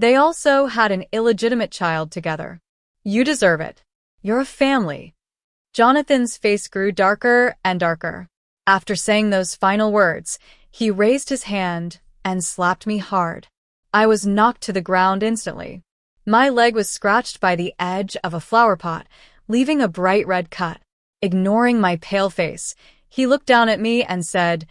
They also had an illegitimate child together. You deserve it. You're a family. Jonathan's face grew darker and darker. After saying those final words, he raised his hand and slapped me hard. I was knocked to the ground instantly. My leg was scratched by the edge of a flower pot, leaving a bright red cut. Ignoring my pale face, he looked down at me and said,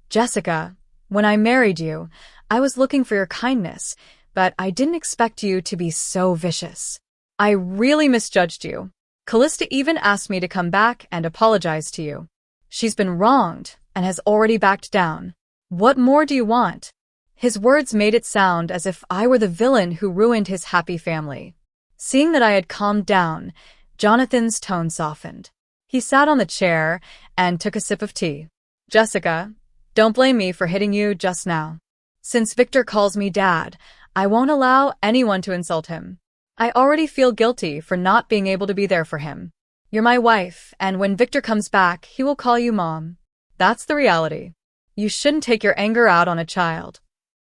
"Jessica, when I married you, I was looking for your kindness, but I didn't expect you to be so vicious. I really misjudged you. Callista even asked me to come back and apologize to you. She's been wronged and has already backed down. What more do you want?" His words made it sound as if I were the villain who ruined his happy family. Seeing that I had calmed down, Jonathan's tone softened. He sat on the chair and took a sip of tea. "Jessica, don't blame me for hitting you just now. Since Victor calls me Dad, I won't allow anyone to insult him. I already feel guilty for not being able to be there for him. You're my wife, and when Victor comes back, he will call you Mom. That's the reality. You shouldn't take your anger out on a child."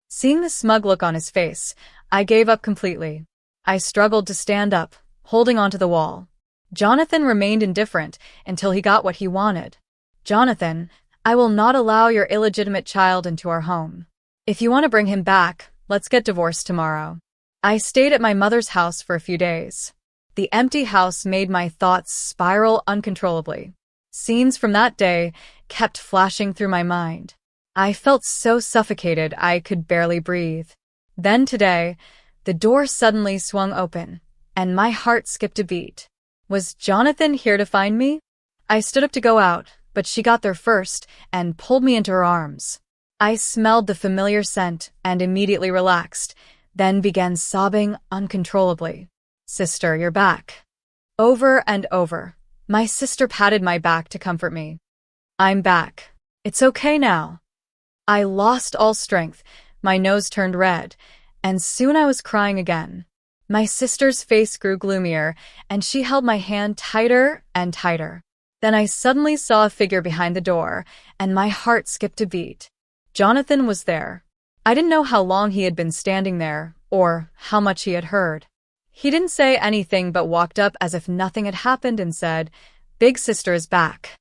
Seeing the smug look on his face, I gave up completely. I struggled to stand up, holding onto the wall. Jonathan remained indifferent until he got what he wanted. "Jonathan, I will not allow your illegitimate child into our home. If you want to bring him back, let's get divorced tomorrow." I stayed at my mother's house for a few days. The empty house made my thoughts spiral uncontrollably. Scenes from that day kept flashing through my mind. I felt so suffocated I could barely breathe. Then today, the door suddenly swung open, and my heart skipped a beat. Was Jonathan here to find me? I stood up to go out, but she got there first and pulled me into her arms. I smelled the familiar scent and immediately relaxed, then began sobbing uncontrollably. "Sister, you're back." Over and over, my sister patted my back to comfort me. "I'm back. It's okay now." I lost all strength, my nose turned red, and soon I was crying again. My sister's face grew gloomier, and she held my hand tighter and tighter. Then I suddenly saw a figure behind the door, and my heart skipped a beat. Jonathan was there. I didn't know how long he had been standing there, or how much he had heard. He didn't say anything but walked up as if nothing had happened and said, "Big sister is back."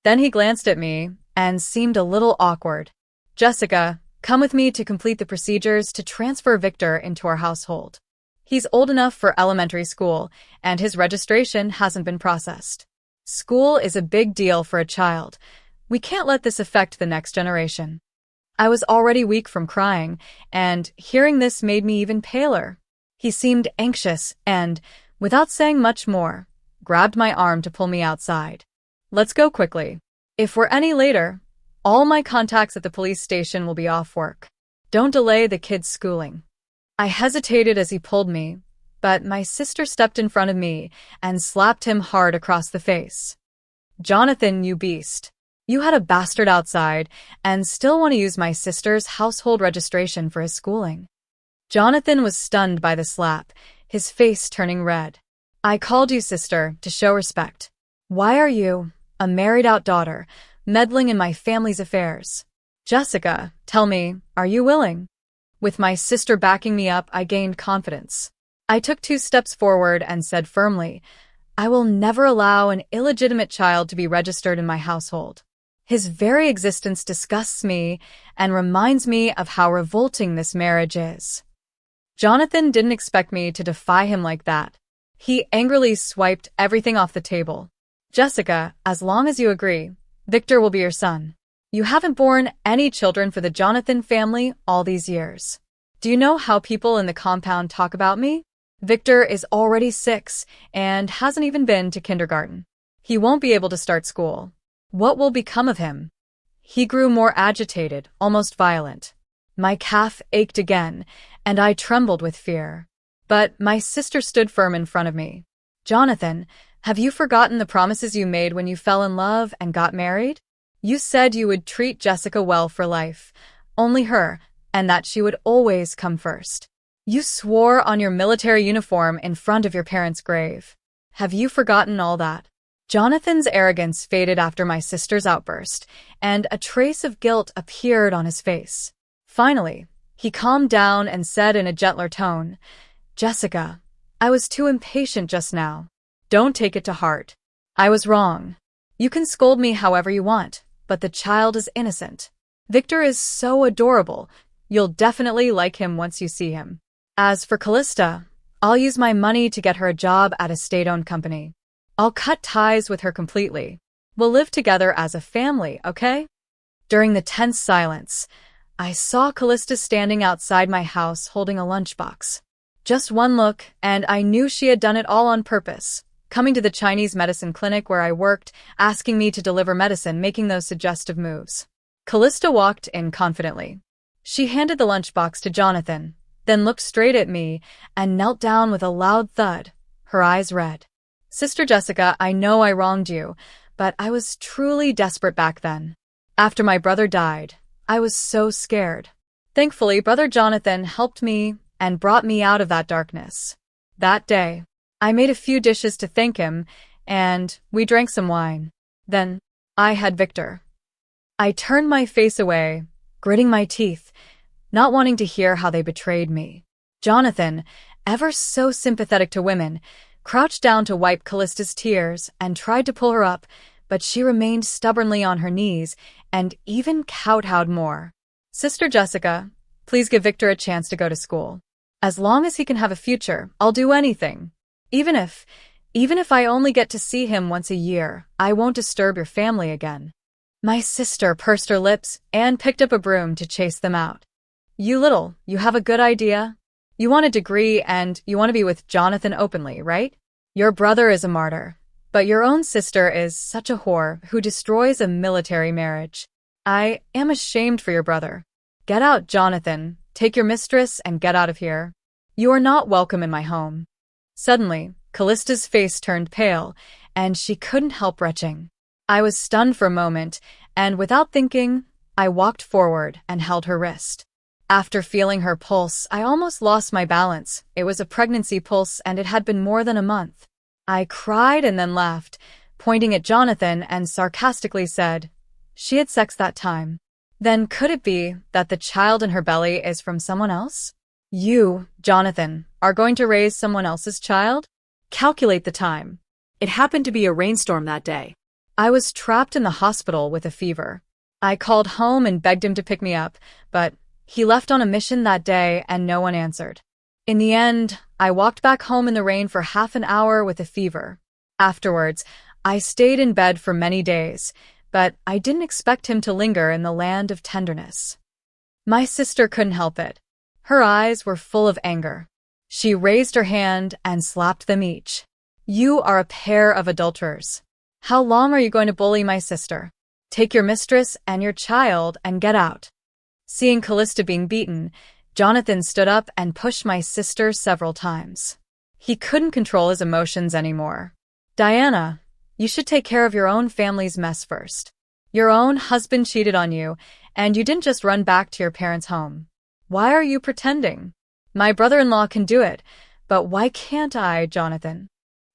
Then he glanced at me and seemed a little awkward. "Jessica, come with me to complete the procedures to transfer Victor into our household. He's old enough for elementary school, and his registration hasn't been processed. School is a big deal for a child. We can't let this affect the next generation." I was already weak from crying, and hearing this made me even paler. He seemed anxious and, without saying much more, grabbed my arm to pull me outside. "Let's go quickly. If we're any later, all my contacts at the police station will be off work. Don't delay the kids' schooling." I hesitated as he pulled me, but my sister stepped in front of me and slapped him hard across the face. "Jonathan, you beast. You had a bastard outside and still want to use my sister's household registration for his schooling." Jonathan was stunned by the slap, his face turning red. "I called you sister to show respect. Why are you, a married-out daughter, meddling in my family's affairs? Jessica, tell me, are you willing?" With my sister backing me up, I gained confidence. I took 2 steps forward and said firmly, "I will never allow an illegitimate child to be registered in my household. His very existence disgusts me and reminds me of how revolting this marriage is." Jonathan didn't expect me to defy him like that. He angrily swiped everything off the table. "Jessica, as long as you agree, Victor will be your son. You haven't borne any children for the Jonathan family all these years. Do you know how people in the compound talk about me? Victor is already 6 and hasn't even been to kindergarten. He won't be able to start school. What will become of him?" He grew more agitated, almost violent. My calf ached again, and I trembled with fear. But my sister stood firm in front of me. "Jonathan, have you forgotten the promises you made when you fell in love and got married? You said you would treat Jessica well for life, only her, and that she would always come first. You swore on your military uniform in front of your parents' grave. Have you forgotten all that?" Jonathan's arrogance faded after my sister's outburst, and a trace of guilt appeared on his face. Finally, He calmed down and said in a gentler tone, "Jessica, I was too impatient just now. Don't take it to heart. I was wrong. You can scold me however you want, but the child is innocent. Victor is so adorable. You'll definitely like him once you see him. As for Callista, I'll use my money to get her a job at a state-owned company. I'll cut ties with her completely. We'll live together as a family, okay?" During the tense silence, I saw Callista standing outside my house holding a lunchbox. Just one look, and I knew she had done it all on purpose. Coming to the Chinese medicine clinic where I worked, asking me to deliver medicine, making those suggestive moves. Callista walked in confidently. She handed the lunchbox to Jonathan, then looked straight at me and knelt down with a loud thud, her eyes red. "Sister Jessica, I know I wronged you, but I was truly desperate back then. After my brother died, I was so scared. Thankfully, Brother Jonathan helped me and brought me out of that darkness. That day, I made a few dishes to thank him, and we drank some wine. Then, I had Victor." I turned my face away, gritting my teeth, not wanting to hear how they betrayed me. Jonathan, ever so sympathetic to women, crouched down to wipe Callista's tears and tried to pull her up, but she remained stubbornly on her knees and even kowtowed more. "Sister Jessica, please give Victor a chance to go to school. As long as he can have a future, I'll do anything. Even if I only get to see him once a year, I won't disturb your family again." My sister pursed her lips and picked up a broom to chase them out. You have a good idea? You want a degree and you want to be with Jonathan openly, right? Your brother is a martyr, but your own sister is such a whore who destroys a military marriage. I am ashamed for your brother. Get out, Jonathan. Take your mistress and get out of here. You are not welcome in my home." Suddenly, Callista's face turned pale, and she couldn't help retching. I was stunned for a moment, and without thinking, I walked forward and held her wrist. After feeling her pulse, I almost lost my balance. It was a pregnancy pulse, and it had been more than a month. I cried and then laughed, pointing at Jonathan, and sarcastically said, "She had sex that time. Then could it be that the child in her belly is from someone else? You, Jonathan, are going to raise someone else's child? Calculate the time. It happened to be a rainstorm that day. I was trapped in the hospital with a fever. I called home and begged him to pick me up, but he left on a mission that day and no one answered. In the end, I walked back home in the rain for half an hour with a fever. Afterwards, I stayed in bed for many days, but I didn't expect him to linger in the land of tenderness." My sister couldn't help it. Her eyes were full of anger. She raised her hand and slapped them each. "You are a pair of adulterers. How long are you going to bully my sister? Take your mistress and your child and get out." Seeing Callista being beaten, Jonathan stood up and pushed my sister several times. He couldn't control his emotions anymore. "Diana, you should take care of your own family's mess first. Your own husband cheated on you, and you didn't just run back to your parents' home. Why are you pretending? My brother-in-law can do it, but why can't I, Jonathan?"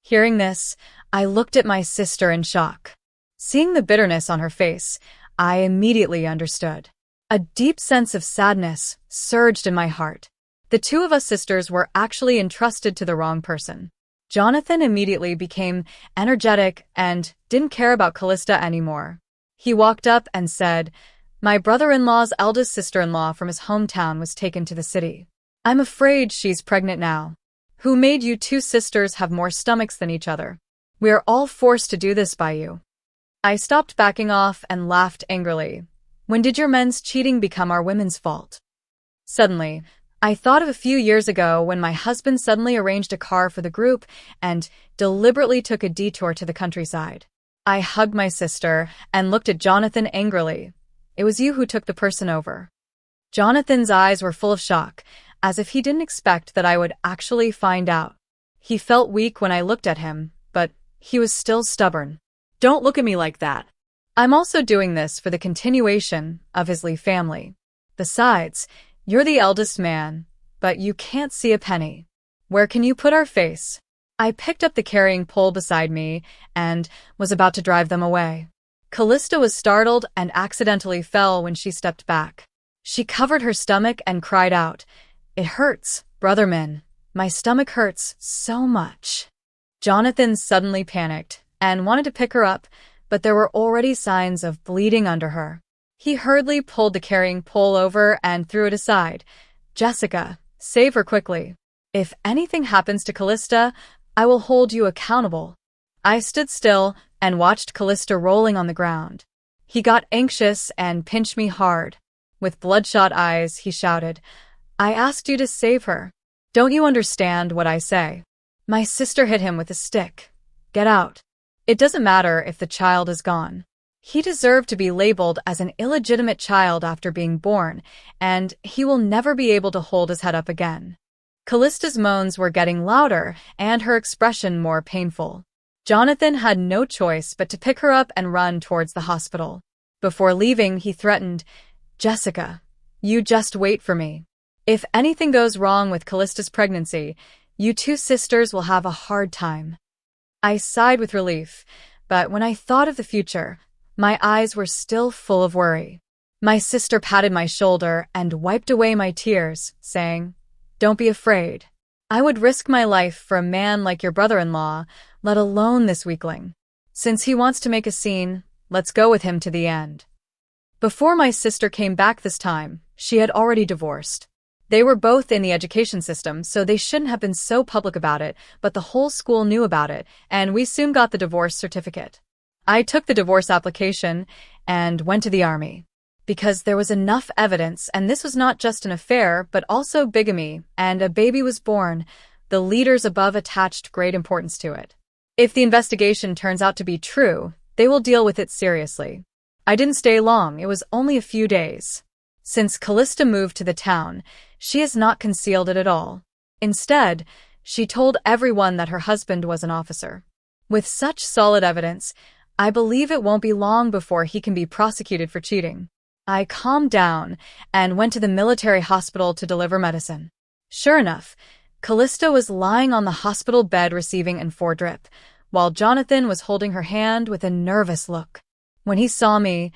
Hearing this, I looked at my sister in shock. Seeing the bitterness on her face, I immediately understood. A deep sense of sadness surged in my heart. The two of us sisters were actually entrusted to the wrong person. Jonathan immediately became energetic and didn't care about Callista anymore. He walked up and said, "My brother-in-law's eldest sister-in-law from his hometown was taken to the city. I'm afraid she's pregnant now. Who made you two sisters have more stomachs than each other? We are all forced to do this by you." I stopped backing off and laughed angrily. When did your men's cheating become our women's fault? Suddenly, I thought of a few years ago when my husband suddenly arranged a car for the group and deliberately took a detour to the countryside. I hugged my sister and looked at Jonathan angrily. "It was you who took the person over." Jonathan's eyes were full of shock, as if he didn't expect that I would actually find out. He felt weak when I looked at him, but he was still stubborn. "Don't look at me like that. I'm also doing this for the continuation of his Lee family. Besides, you're the eldest man, but you can't see a penny. Where can you put our face?" I picked up the carrying pole beside me and was about to drive them away. Callista was startled and accidentally fell when she stepped back. She covered her stomach and cried out, "It hurts, Brotherman. My stomach hurts so much." Jonathan suddenly panicked and wanted to pick her up, but there were already signs of bleeding under her. He hurriedly pulled the carrying pole over and threw it aside. "Jessica, save her quickly. If anything happens to Callista, I will hold you accountable." I stood still and watched Callista rolling on the ground. He got anxious and pinched me hard. With bloodshot eyes, he shouted, "I asked you to save her. Don't you understand what I say?" My sister hit him with a stick. "Get out. It doesn't matter if the child is gone. He deserved to be labeled as an illegitimate child after being born, and he will never be able to hold his head up again." Callista's moans were getting louder and her expression more painful. Jonathan had no choice but to pick her up and run towards the hospital. Before leaving, he threatened, "Jessica, you just wait for me. If anything goes wrong with Callista's pregnancy, you two sisters will have a hard time." I sighed with relief, but when I thought of the future, my eyes were still full of worry. My sister patted my shoulder and wiped away my tears, saying, "Don't be afraid. I would risk my life for a man like your brother-in-law, let alone this weakling. Since he wants to make a scene, let's go with him to the end." Before my sister came back this time, she had already divorced. They were both in the education system, so they shouldn't have been so public about it, but the whole school knew about it, and we soon got the divorce certificate. I took the divorce application and went to the army. Because there was enough evidence, and this was not just an affair, but also bigamy, and a baby was born, the leaders above attached great importance to it. If the investigation turns out to be true, they will deal with it seriously. I didn't stay long, it was only a few days. Since Callista moved to the town, she has not concealed it at all. Instead, she told everyone that her husband was an officer. With such solid evidence, I believe it won't be long before he can be prosecuted for cheating. I calmed down and went to the military hospital to deliver medicine. Sure enough, Callista was lying on the hospital bed receiving an 4 drip, while Jonathan was holding her hand with a nervous look. When he saw me,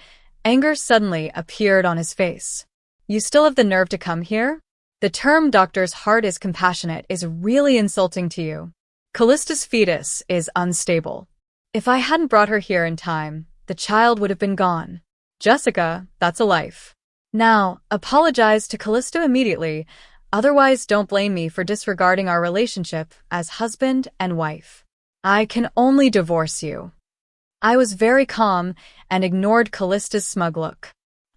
anger suddenly appeared on his face. "You still have the nerve to come here? The term doctor's heart is compassionate is really insulting to you. Callista's fetus is unstable. If I hadn't brought her here in time, the child would have been gone. Jessica, that's a life. Now, apologize to Callista immediately, otherwise don't blame me for disregarding our relationship as husband and wife. I can only divorce you." I was very calm and ignored Callista's smug look.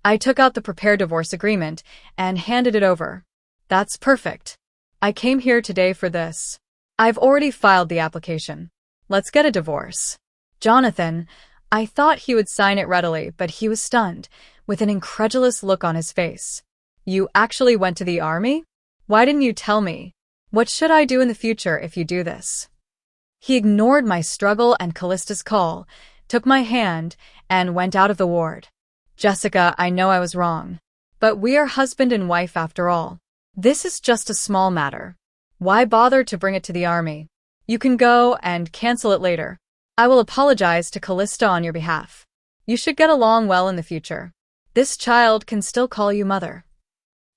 I took out the prepared divorce agreement and handed it over. "That's perfect. I came here today for this. I've already filed the application. Let's get a divorce." Jonathan, I thought he would sign it readily, but he was stunned, with an incredulous look on his face. "You actually went to the army? Why didn't you tell me? What should I do in the future if you do this?" He ignored my struggle and Callista's call, took my hand, and went out of the ward. "Jessica, I know I was wrong. But we are husband and wife after all. This is just a small matter. Why bother to bring it to the army? You can go and cancel it later. I will apologize to Callista on your behalf. You should get along well in the future. This child can still call you mother."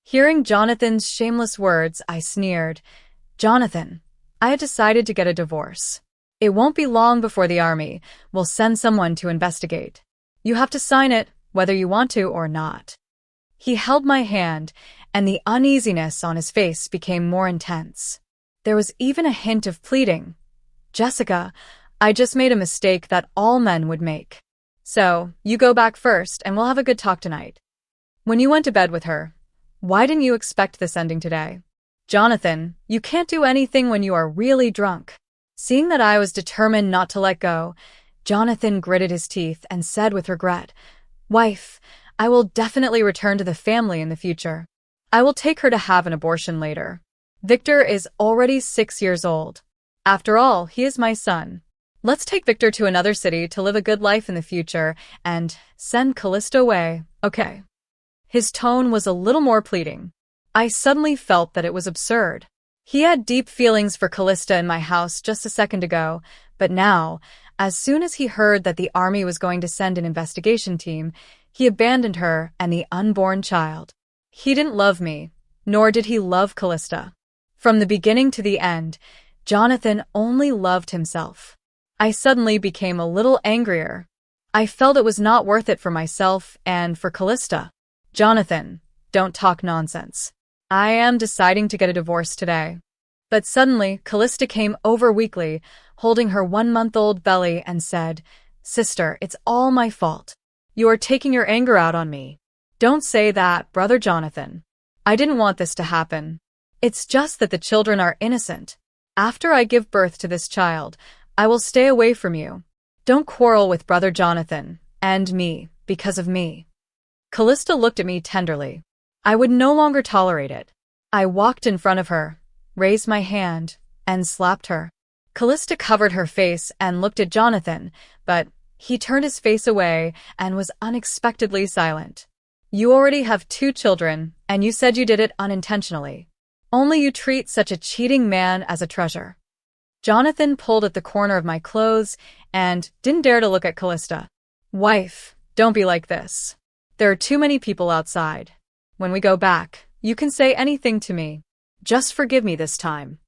Hearing Jonathan's shameless words, I sneered. "Jonathan, I had decided to get a divorce. It won't be long before the army will send someone to investigate. You have to sign it, whether you want to or not." He held my hand, and the uneasiness on his face became more intense. There was even a hint of pleading. "Jessica, I just made a mistake that all men would make. So, you go back first and we'll have a good talk tonight. When you went to bed with her, why didn't you expect this ending today? Jonathan, you can't do anything when you are really drunk." Seeing that I was determined not to let go, Jonathan gritted his teeth and said with regret, "Wife, I will definitely return to the family in the future. I will take her to have an abortion later. Victor is already 6 years old. After all, he is my son. Let's take Victor to another city to live a good life in the future and send Callista away, okay?" His tone was a little more pleading. I suddenly felt that it was absurd. He had deep feelings for Callista in my house just a second ago, but now, as soon as he heard that the army was going to send an investigation team, he abandoned her and the unborn child. He didn't love me, nor did he love Callista. From the beginning to the end, Jonathan only loved himself. I suddenly became a little angrier. I felt it was not worth it for myself and for Callista. Jonathan, don't talk nonsense. I am deciding to get a divorce today. But suddenly, Callista came over weakly, holding her 1-month-old belly and said, "Sister, it's all my fault. You are taking your anger out on me." "Don't say that, Brother Jonathan. I didn't want this to happen. It's just that the children are innocent. After I give birth to this child, I will stay away from you. Don't quarrel with Brother Jonathan and me because of me." Callista looked at me tenderly. I would no longer tolerate it. I walked in front of her, raised my hand, and slapped her. Callista covered her face and looked at Jonathan, but he turned his face away and was unexpectedly silent. "You already have 2 children, and you said you did it unintentionally. Only you treat such a cheating man as a treasure." Jonathan pulled at the corner of my clothes and didn't dare to look at Callista. "Wife, don't be like this. There are too many people outside. When we go back, you can say anything to me. Just forgive me this time."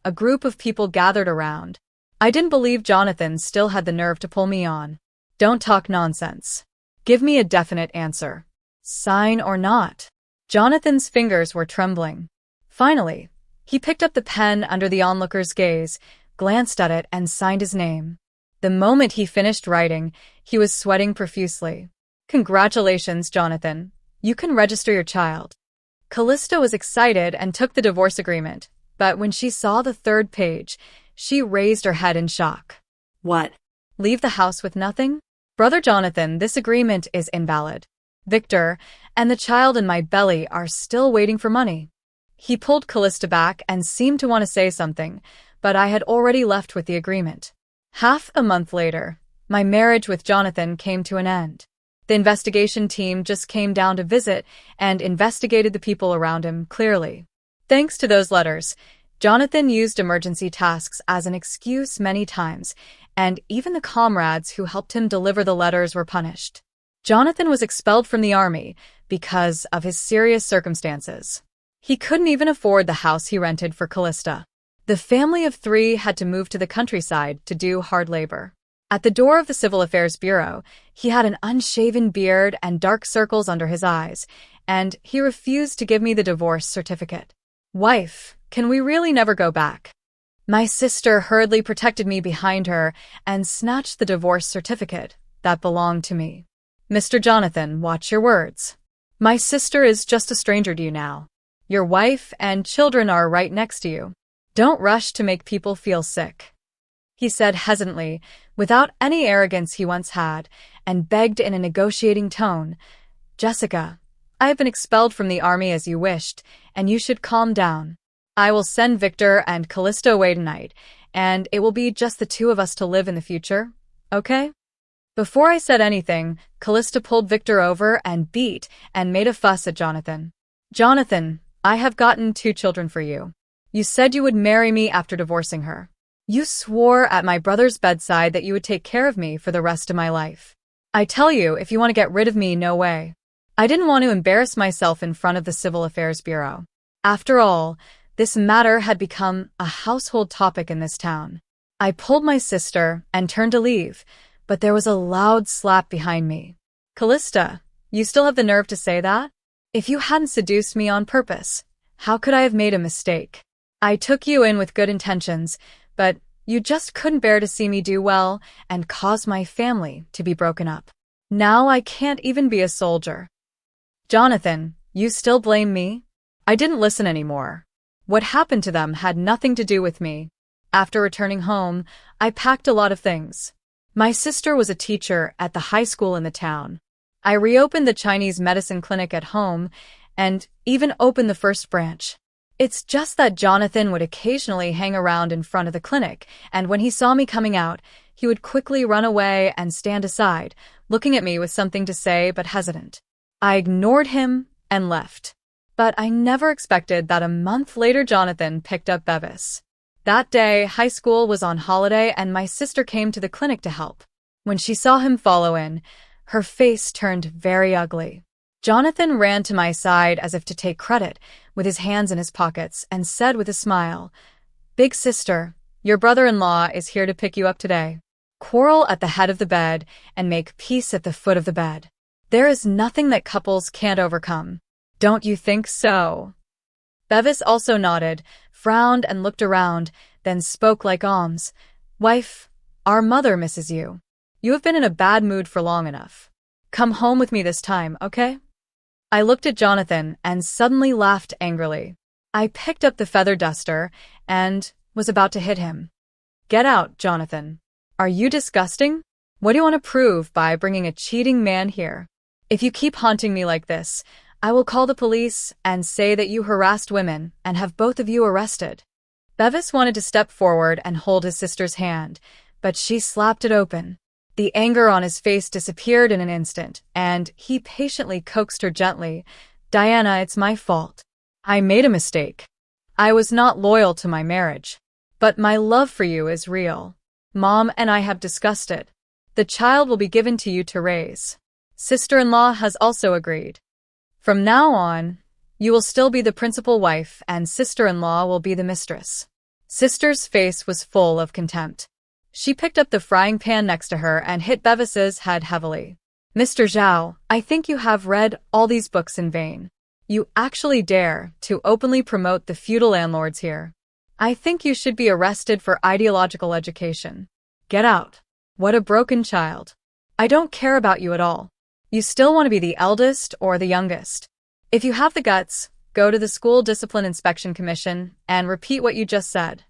A group of people gathered around. I didn't believe Jonathan still had the nerve to pull me on. "Don't talk nonsense. Give me a definite answer. Sign or not." Jonathan's fingers were trembling. Finally, he picked up the pen under the onlooker's gaze, glanced at it, and signed his name. The moment he finished writing, he was sweating profusely. "Congratulations, Jonathan. You can register your child." Callista was excited and took the divorce agreement, but when she saw the 3rd page, she raised her head in shock. What? "Leave the house with nothing? Brother Jonathan, this agreement is invalid. Victor and the child in my belly are still waiting for money." He pulled Callista back and seemed to want to say something, but I had already left with the agreement. Half a month later, my marriage with Jonathan came to an end. The investigation team just came down to visit and investigated the people around him clearly. Thanks to those letters, Jonathan used emergency tasks as an excuse many times, and even the comrades who helped him deliver the letters were punished. Jonathan was expelled from the army because of his serious circumstances. He couldn't even afford the house he rented for Callista. The family of 3 had to move to the countryside to do hard labor. At the door of the Civil Affairs Bureau, he had an unshaven beard and dark circles under his eyes, and he refused to give me the divorce certificate. "Wife, can we really never go back?" My sister hurriedly protected me behind her and snatched the divorce certificate that belonged to me. "Mr. Jonathan, watch your words. My sister is just a stranger to you now. Your wife and children are right next to you. Don't rush to make people feel sick," he said hesitantly, without any arrogance he once had, and begged in a negotiating tone. "Jessica, I have been expelled from the army as you wished, and you should calm down. I will send Victor and Callista away tonight, and it will be just the 2 of us to live in the future, okay?" Before I said anything, Callista pulled Victor over and beat and made a fuss at Jonathan. "Jonathan, I have gotten 2 children for you. You said you would marry me after divorcing her. You swore at my brother's bedside that you would take care of me for the rest of my life. I tell you, if you want to get rid of me, no way. I didn't want to embarrass myself in front of the Civil Affairs Bureau. After all, this matter had become a household topic in this town." I pulled my sister and turned to leave, but there was a loud slap behind me. "Callista, you still have the nerve to say that? If you hadn't seduced me on purpose, how could I have made a mistake? I took you in with good intentions, but you just couldn't bear to see me do well and cause my family to be broken up. Now I can't even be a soldier." "Jonathan, you still blame me?" I didn't listen anymore. What happened to them had nothing to do with me. After returning home, I packed a lot of things. My sister was a teacher at the high school in the town. I reopened the Chinese medicine clinic at home and even opened the first branch. It's just that Jonathan would occasionally hang around in front of the clinic, and when he saw me coming out, he would quickly run away and stand aside, looking at me with something to say but hesitant. I ignored him and left. But I never expected that a month later Jonathan picked up Bevis. That day, high school was on holiday and my sister came to the clinic to help. When she saw him follow in, her face turned very ugly. Jonathan ran to my side as if to take credit, with his hands in his pockets, and said with a smile, "Big sister, your brother-in-law is here to pick you up today. Quarrel at the head of the bed and make peace at the foot of the bed. There is nothing that couples can't overcome. Don't you think so?" Bevis also nodded, frowned and looked around, then spoke like alms. "Wife, our mother misses you. You have been in a bad mood for long enough. Come home with me this time, okay?" I looked at Jonathan and suddenly laughed angrily. I picked up the feather duster and was about to hit him. "Get out, Jonathan. Are you disgusting? What do you want to prove by bringing a cheating man here? If you keep haunting me like this, I will call the police and say that you harassed women and have both of you arrested." Bevis wanted to step forward and hold his sister's hand, but she slapped it open. The anger on his face disappeared in an instant, and he patiently coaxed her gently. "Diana, it's my fault. I made a mistake. I was not loyal to my marriage. But my love for you is real. Mom and I have discussed it. The child will be given to you to raise. Sister-in-law has also agreed. From now on, you will still be the principal wife and sister-in-law will be the mistress." Sister's face was full of contempt. She picked up the frying pan next to her and hit Bevis's head heavily. "Mr. Zhao, I think you have read all these books in vain. You actually dare to openly promote the feudal landlords here. I think you should be arrested for ideological education. Get out. What a broken child. I don't care about you at all. You still want to be the eldest or the youngest. If you have the guts, go to the School Discipline Inspection Commission and repeat what you just said."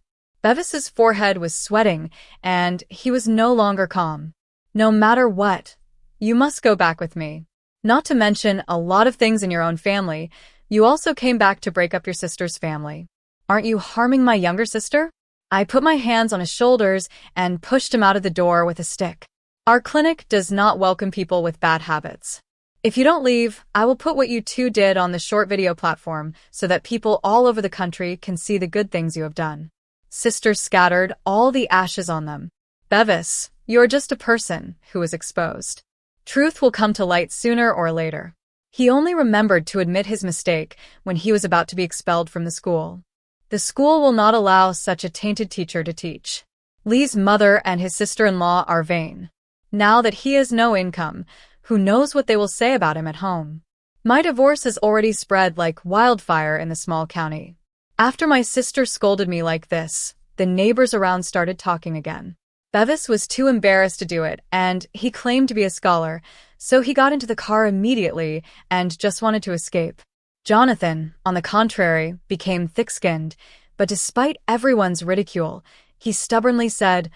Bevis's forehead was sweating, and he was no longer calm. "No matter what, you must go back with me. Not to mention a lot of things in your own family. You also came back to break up your sister's family. Aren't you harming my younger sister?" I put my hands on his shoulders and pushed him out of the door with a stick. "Our clinic does not welcome people with bad habits. If you don't leave, I will put what you two did on the short video platform so that people all over the country can see the good things you have done." Sisters scattered all the ashes on them. "Bevis, you are just a person who was exposed. Truth will come to light sooner or later." He only remembered to admit his mistake when he was about to be expelled from the school. The school will not allow such a tainted teacher to teach. Lee's mother and his sister-in-law are vain. Now that he has no income, who knows what they will say about him at home? My divorce has already spread like wildfire in the small county. After my sister scolded me like this, the neighbors around started talking again. Bevis was too embarrassed to do it, and he claimed to be a scholar, so he got into the car immediately and just wanted to escape. Jonathan, on the contrary, became thick-skinned, but despite everyone's ridicule, he stubbornly said,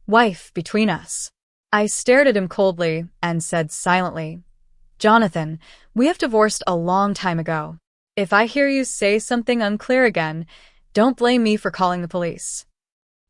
"Wife, between us." I stared at him coldly and said silently, "Jonathan, we have divorced a long time ago. If I hear you say something unclear again, don't blame me for calling the police."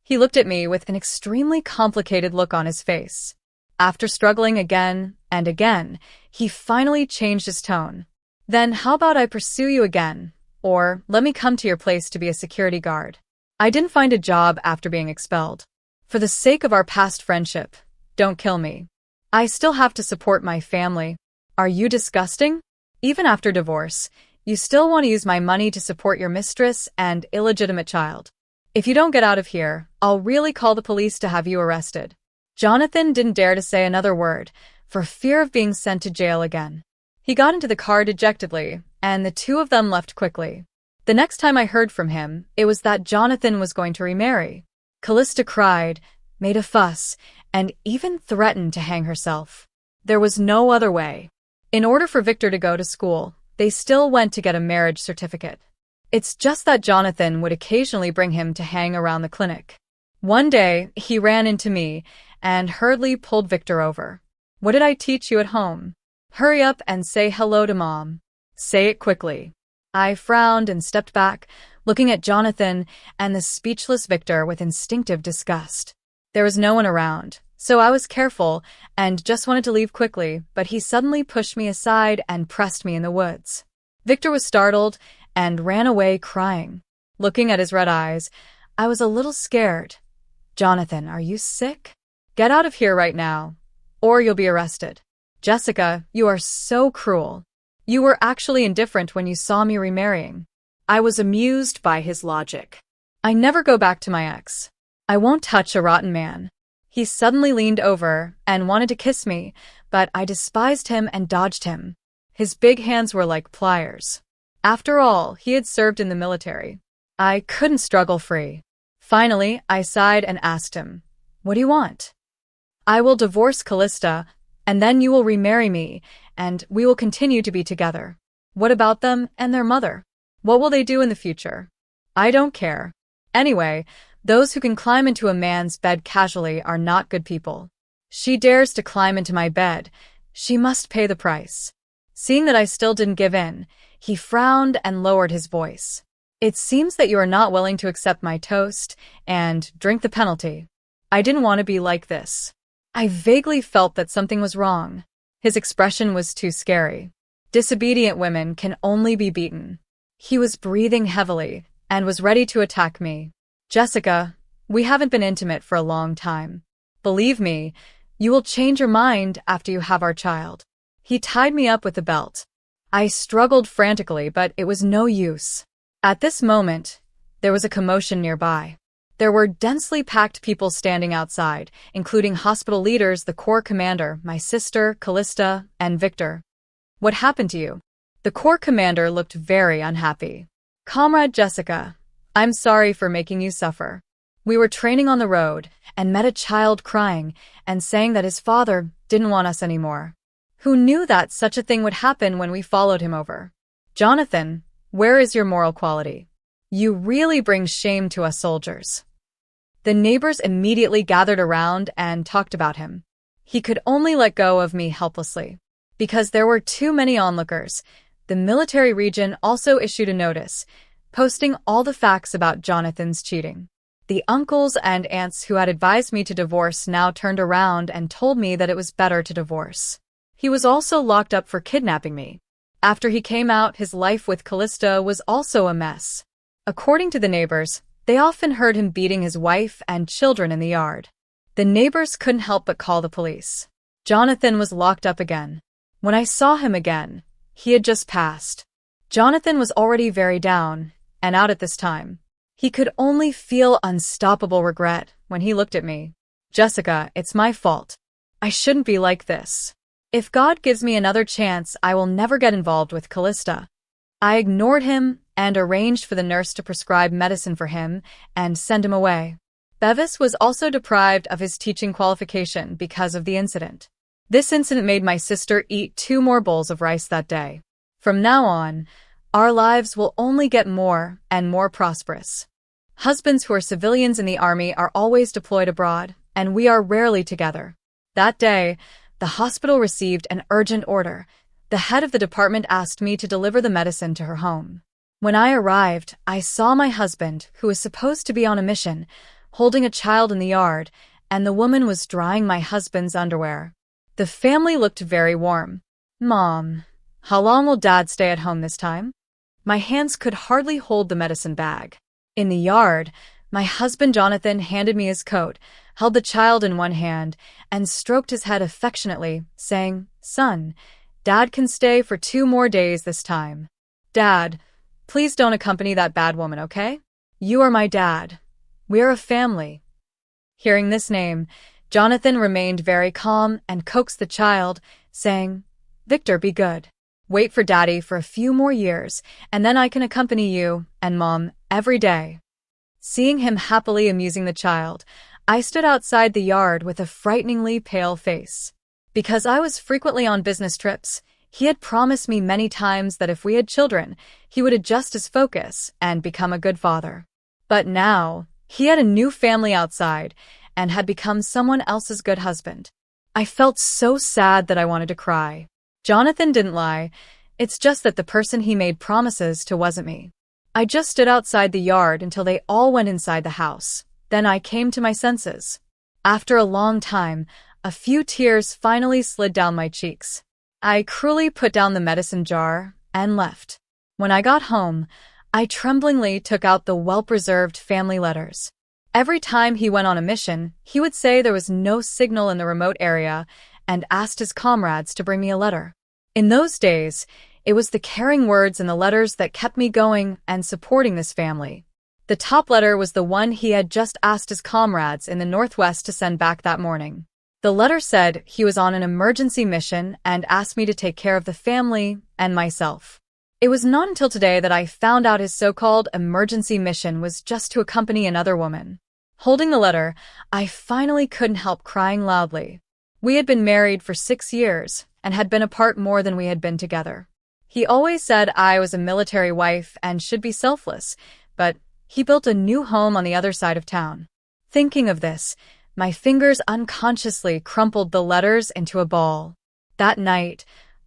He looked at me with an extremely complicated look on his face. After struggling again and again, he finally changed his tone. "Then how about I pursue you again, or let me come to your place to be a security guard? I didn't find a job after being expelled. For the sake of our past friendship, don't kill me. I still have to support my family. Are you disgusting? Even after divorce, you still want to use my money to support your mistress and illegitimate child. If you don't get out of here, I'll really call the police to have you arrested." Jonathan didn't dare to say another word, for fear of being sent to jail again. He got into the car dejectedly, and the two of them left quickly. The next time I heard from him, it was that Jonathan was going to remarry. Callista cried, made a fuss, and even threatened to hang herself. There was no other way. In order for Victor to go to school, they still went to get a marriage certificate. It's just that Jonathan would occasionally bring him to hang around the clinic. One day, he ran into me and hurriedly pulled Victor over. "What did I teach you at home? Hurry up and say hello to Mom. Say it quickly." I frowned and stepped back, looking at Jonathan and the speechless Victor with instinctive disgust. There was no one around, so I was careful and just wanted to leave quickly, but he suddenly pushed me aside and pressed me in the woods. Victor was startled and ran away crying. Looking at his red eyes, I was a little scared. "Jonathan, are you sick? Get out of here right now, or you'll be arrested." "Jessica, you are so cruel. You were actually indifferent when you saw me remarrying. I was amused by his logic. I never go back to my ex. I won't touch a rotten man. He suddenly leaned over and wanted to kiss me, but I despised him and dodged him. His big hands were like pliers. After all, he had served in the military. I couldn't struggle free. Finally, I sighed and asked him, "What do you want?" "I will divorce Callista, and then you will remarry me, and we will continue to be together." "What about them and their mother? What will they do in the future?" "I don't care. Anyway, those who can climb into a man's bed casually are not good people. She dares to climb into my bed. She must pay the price." Seeing that I still didn't give in, he frowned and lowered his voice. "It seems that you are not willing to accept my toast and drink the penalty." I didn't want to be like this. I vaguely felt that something was wrong. His expression was too scary. Disobedient women can only be beaten. He was breathing heavily and was ready to attack me. "Jessica, we haven't been intimate for a long time. Believe me, you will change your mind after you have our child." He tied me up with a belt. I struggled frantically, but it was no use. At this moment, there was a commotion nearby. There were densely packed people standing outside, including hospital leaders, the Corps commander, my sister, Callista, and Victor. "What happened to you?" The Corps commander looked very unhappy. "Comrade Jessica, I'm sorry for making you suffer. We were training on the road and met a child crying and saying that his father didn't want us anymore. Who knew that such a thing would happen when we followed him over? Jonathan, where is your moral quality? You really bring shame to us soldiers." The neighbors immediately gathered around and talked about him. He could only let go of me helplessly. Because there were too many onlookers, the military region also issued a notice, posting all the facts about Jonathan's cheating. The uncles and aunts who had advised me to divorce now turned around and told me that it was better to divorce. He was also locked up for kidnapping me. After he came out, his life with Callista was also a mess. According to the neighbors, they often heard him beating his wife and children in the yard. The neighbors couldn't help but call the police. Jonathan was locked up again. When I saw him again, he had just passed. Jonathan was already very down and out at this time. He could only feel unstoppable regret when he looked at me. "Jessica, it's my fault. I shouldn't be like this. If God gives me another chance, I will never get involved with Callista." I ignored him and arranged for the nurse to prescribe medicine for him and send him away. Bevis was also deprived of his teaching qualification because of the incident. This incident made my sister eat 2 more bowls of rice that day. From now on, our lives will only get more and more prosperous. Husbands who are civilians in the army are always deployed abroad, and we are rarely together. That day, the hospital received an urgent order. The head of the department asked me to deliver the medicine to her home. When I arrived, I saw my husband, who was supposed to be on a mission, holding a child in the yard, and the woman was drying my husband's underwear. The family looked very warm. "Mom, how long will Dad stay at home this time?" My hands could hardly hold the medicine bag. In the yard, my husband Jonathan handed me his coat, held the child in one hand, and stroked his head affectionately, saying, "Son, Dad can stay for 2 more days this time. Dad, please don't accompany that bad woman, okay? You are my dad. We are a family." Hearing this name, Jonathan remained very calm and coaxed the child, saying, "Victor, be good. Wait for Daddy for a few more years, and then I can accompany you and Mom every day." Seeing him happily amusing the child, I stood outside the yard with a frighteningly pale face. Because I was frequently on business trips, he had promised me many times that if we had children, he would adjust his focus and become a good father. But now, he had a new family outside and had become someone else's good husband. I felt so sad that I wanted to cry. Jonathan didn't lie. It's just that the person he made promises to wasn't me. I just stood outside the yard until they all went inside the house. Then I came to my senses. After a long time, a few tears finally slid down my cheeks. I cruelly put down the medicine jar and left. When I got home, I tremblingly took out the well-preserved family letters. Every time he went on a mission, he would say there was no signal in the remote area and asked his comrades to bring me a letter. In those days, It was the caring words in the letters that kept me going and supporting this family. The top letter was the one he had just asked his comrades in the Northwest to send back that morning. The letter said he was on an emergency mission and asked me to take care of the family and myself. It was not until today that I found out his so-called emergency mission was just to accompany another woman. Holding the letter, I finally couldn't help crying loudly. We had been married for 6 years and had been apart more than we had been together. He always said I was a military wife and should be selfless, but he built a new home on the other side of town. Thinking of this, my fingers unconsciously crumpled the letters into a ball. That night,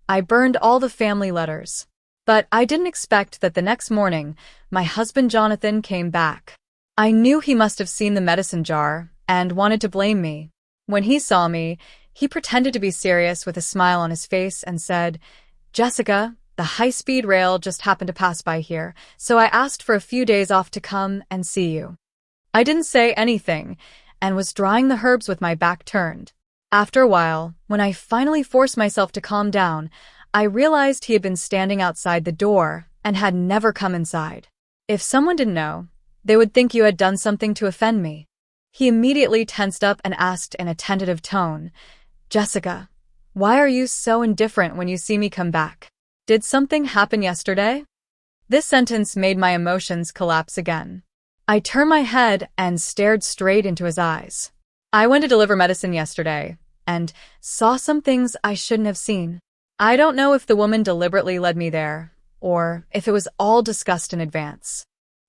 I burned all the family letters. But I didn't expect that the next morning, my husband Jonathan came back. I knew he must have seen the medicine jar and wanted to blame me. When he saw me, he pretended to be serious with a smile on his face and said, "Jessica, the high-speed rail just happened to pass by here, so I asked for a few days off to come and see you." I didn't say anything and was drying the herbs with my back turned. After a while, when I finally forced myself to calm down, I realized he had been standing outside the door and had never come inside. If someone didn't know, they would think you had done something to offend me. He immediately tensed up and asked in a tentative tone, "Jessica, why are you so indifferent when you see me come back? Did something happen yesterday?" This sentence made my emotions collapse again. I turned my head and stared straight into his eyes. "I went to deliver medicine yesterday and saw some things I shouldn't have seen. I don't know if the woman deliberately led me there, or if it was all discussed in advance."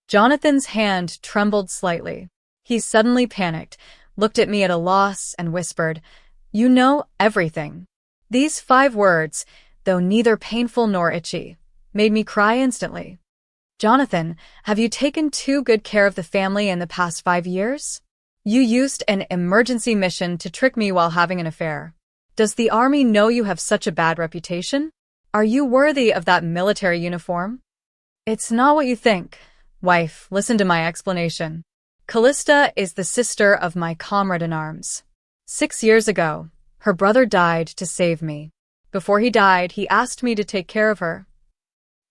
Jonathan's hand trembled slightly. He suddenly panicked, looked at me at a loss, and whispered, "You know everything." These 5 words, though neither painful nor itchy, made me cry instantly. "Jonathan, have you taken too good care of the family in the past 5 years? You used an emergency mission to trick me while having an affair. Does the army know you have such a bad reputation? Are you worthy of that military uniform?" "It's not what you think. Wife, listen to my explanation. Callista is the sister of my comrade-in-arms. 6 years ago, her brother died to save me. Before he died, he asked me to take care of her.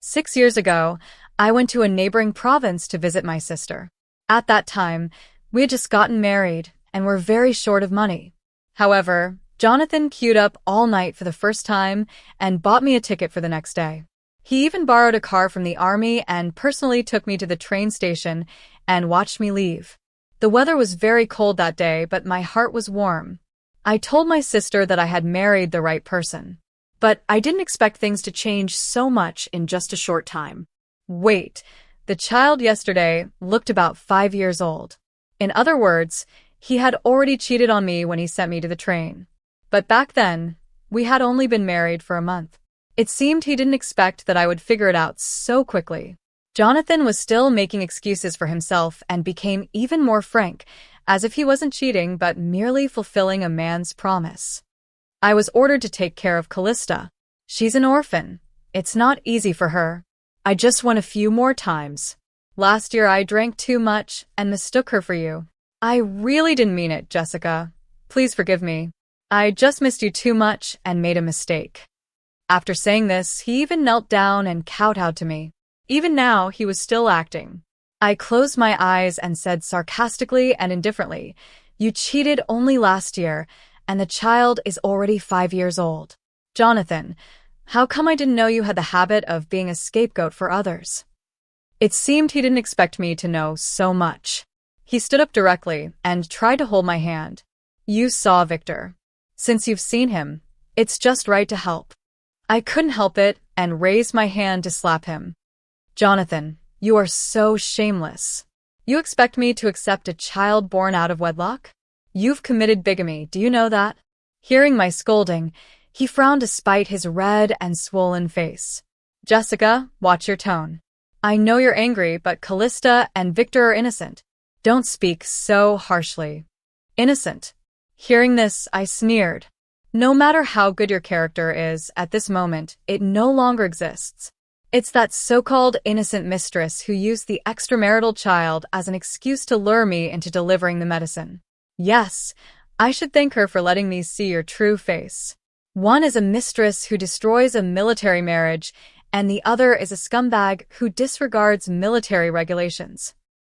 6 years ago, I went to a neighboring province to visit my sister. At that time, we had just gotten married and were very short of money. However, Jonathan queued up all night for the first time and bought me a ticket for the next day. He even borrowed a car from the army and personally took me to the train station and watched me leave. The weather was very cold that day, but my heart was warm. I told my sister that I had married the right person. But I didn't expect things to change so much in just a short time. Wait, the child yesterday looked about 5 years old. In other words, he had already cheated on me when he sent me to the train. But back then, we had only been married for a month. It seemed he didn't expect that I would figure it out so quickly. Jonathan was still making excuses for himself and became even more frank, as if he wasn't cheating but merely fulfilling a man's promise. I was ordered to take care of Callista. She's an orphan. It's not easy for her. I just went a few more times. Last year I drank too much and mistook her for you. I really didn't mean it, Jessica. Please forgive me. I just missed you too much and made a mistake." After saying this, he even knelt down and kowtowed to me. Even now, he was still acting. I closed my eyes and said sarcastically and indifferently, "You cheated only last year, and the child is already 5 years old. Jonathan, how come I didn't know you had the habit of being a scapegoat for others?" It seemed he didn't expect me to know so much. He stood up directly and tried to hold my hand. "You saw Victor. Since you've seen him, it's just right to help." I couldn't help it and raised my hand to slap him. "Jonathan, you are so shameless. You expect me to accept a child born out of wedlock? You've committed bigamy, do you know that?" Hearing my scolding, he frowned despite his red and swollen face. "Jessica, watch your tone. I know you're angry, but Callista and Victor are innocent. Don't speak so harshly." "Innocent?" Hearing this, I sneered. "No matter how good your character is, at this moment, it no longer exists. It's that so-called innocent mistress who used the extramarital child as an excuse to lure me into delivering the medicine. Yes, I should thank her for letting me see your true face. One is a mistress who destroys a military marriage, and the other is a scumbag who disregards military regulations.